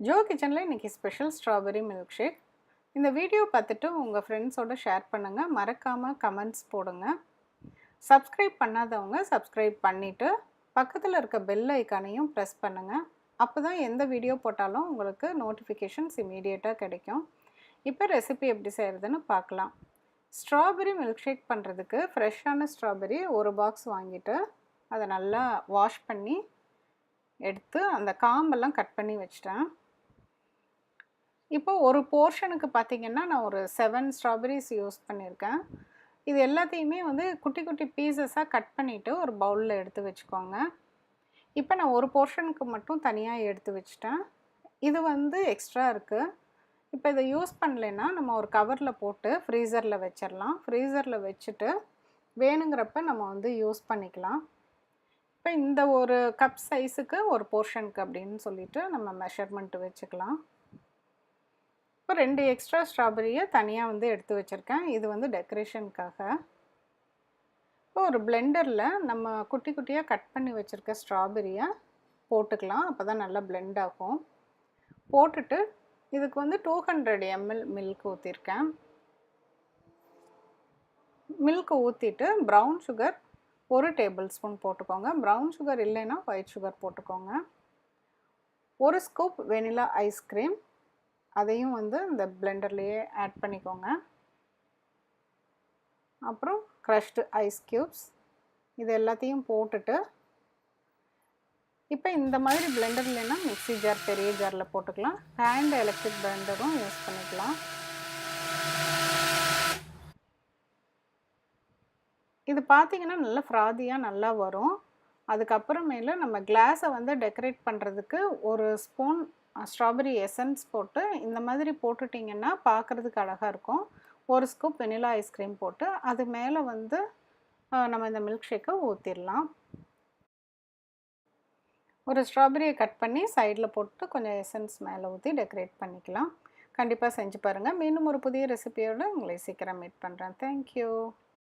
Joe கிச்சனில் இன்றைக்கி special strawberry milk shake. இந்த வீடியோ பார்த்துட்டு உங்கள் ஃப்ரெண்ட்ஸோடு ஷேர் பண்ணுங்கள். மறக்காமல் கமெண்ட்ஸ் போடுங்க. சப்ஸ்கிரைப் பண்ணாதவங்க சப்ஸ்கிரைப் பண்ணிவிட்டு பக்கத்தில் இருக்க பெல் ஐக்கானையும் ப்ரெஸ் பண்ணுங்கள். அப்போ தான் எந்த வீடியோ போட்டாலும் உங்களுக்கு நோட்டிஃபிகேஷன்ஸ் இமீடியட்டாக கிடைக்கும். இப்போ ரெசிபி எப்படி செய்கிறதுன்னு பார்க்கலாம். ஸ்ட்ராபெரி மில்க் ஷேக் பண்ணுறதுக்கு ஃப்ரெஷ்ஷான ஸ்ட்ராபெரி ஒரு பாக்ஸ் வாங்கிட்டு அதை நல்லா வாஷ் பண்ணி எடுத்து அந்த காம்பெல்லாம் கட் பண்ணி வச்சிட்டேன். இப்போ ஒரு போர்ஷனுக்கு பார்த்திங்கன்னா நான் ஒரு 7 ஸ்ட்ராபெரிஸ் யூஸ் பண்ணியிருக்கேன். இது எல்லாத்தையுமே வந்து குட்டி குட்டி பீசஸாக கட் பண்ணிவிட்டு ஒரு பவுலில் எடுத்து வச்சுக்கோங்க. இப்போ நான் ஒரு போர்ஷனுக்கு மட்டும் தனியாக எடுத்து வச்சிட்டேன். இது வந்து எக்ஸ்ட்ரா இருக்குது. இப்போ இதை யூஸ் பண்ணலைன்னா நம்ம ஒரு கவரில் போட்டு ஃப்ரீசரில் வச்சிடலாம். ஃப்ரீசரில் வச்சுட்டு வேணுங்கிறப்ப நம்ம வந்து யூஸ் பண்ணிக்கலாம். இப்போ இந்த ஒரு கப் சைஸுக்கு ஒரு போர்ஷனுக்கு அப்படின்னு சொல்லிட்டு நம்ம மெஷர்மெண்ட் வச்சுக்கலாம். இப்போ 2 எக்ஸ்ட்ரா ஸ்ட்ராபெரியை தனியாக வந்து எடுத்து வச்சுருக்கேன். இது வந்து டெக்கரேஷனுக்காக. இப்போ ஒரு பிளெண்டரில் நம்ம குட்டி குட்டியாக கட் பண்ணி வச்சுருக்க ஸ்ட்ராபெரியை போட்டுக்கலாம். அப்போ தான் நல்லா பிளெண்ட் ஆகும். போட்டுட்டு இதுக்கு வந்து 200 ml மில்க் ஊற்றிருக்கேன். மில்க் ஊற்றிட்டு ப்ரௌன் சுகர் 1 டேபிள் ஸ்பூன் போட்டுக்கோங்க. ப்ரௌன் சுகர் இல்லைன்னா ஒயிட் சுகர் போட்டுக்கோங்க. 1 ஸ்கூப் வெனிலா ஐஸ்கிரீம், அதையும் வந்து இந்த பிளெண்டர்லேயே ஆட் பண்ணிக்கோங்க. அப்புறம் க்ரஷ்டு ஐஸ் க்யூப்ஸ், இது எல்லாத்தையும் போட்டுட்டு இப்போ இந்த மாதிரி பிளெண்டர் இல்லைன்னா மிக்ஸி ஜார், பெரிய ஜாரில் போட்டுக்கலாம். ஹேண்ட் எலக்ட்ரிக் பிளெண்டரும் யூஸ் பண்ணிக்கலாம். இது பார்த்திங்கன்னா நல்லா ஃப்ராதியாக நல்லா வரும். அதுக்கப்புறமேல நம்ம கிளாஸை வந்து டெக்கரேட் பண்ணுறதுக்கு ஒரு ஸ்பூன் ஸ்ட்ராபெரி எசன்ஸ் போட்டு இந்த மாதிரி போட்டுட்டிங்கன்னா பார்க்குறதுக்கு அழகாக இருக்கும். 1 ஸ்கூப் வெனிலா ஐஸ்கிரீம் போட்டு அது மேலே வந்து நம்ம இந்த மில்க் ஷேக்கை ஊற்றிடலாம். ஒரு ஸ்ட்ராபெரியை கட் பண்ணி சைடில் போட்டு கொஞ்சம் எசன்ஸ் மேலே ஊற்றி டெக்கரேட் பண்ணிக்கலாம். கண்டிப்பாக செஞ்சு பாருங்கள். மீண்டும் ஒரு புதிய ரெசிபியோடு உங்களை சீக்கிரம் மீட் பண்ணுறேன். தேங்க்யூ.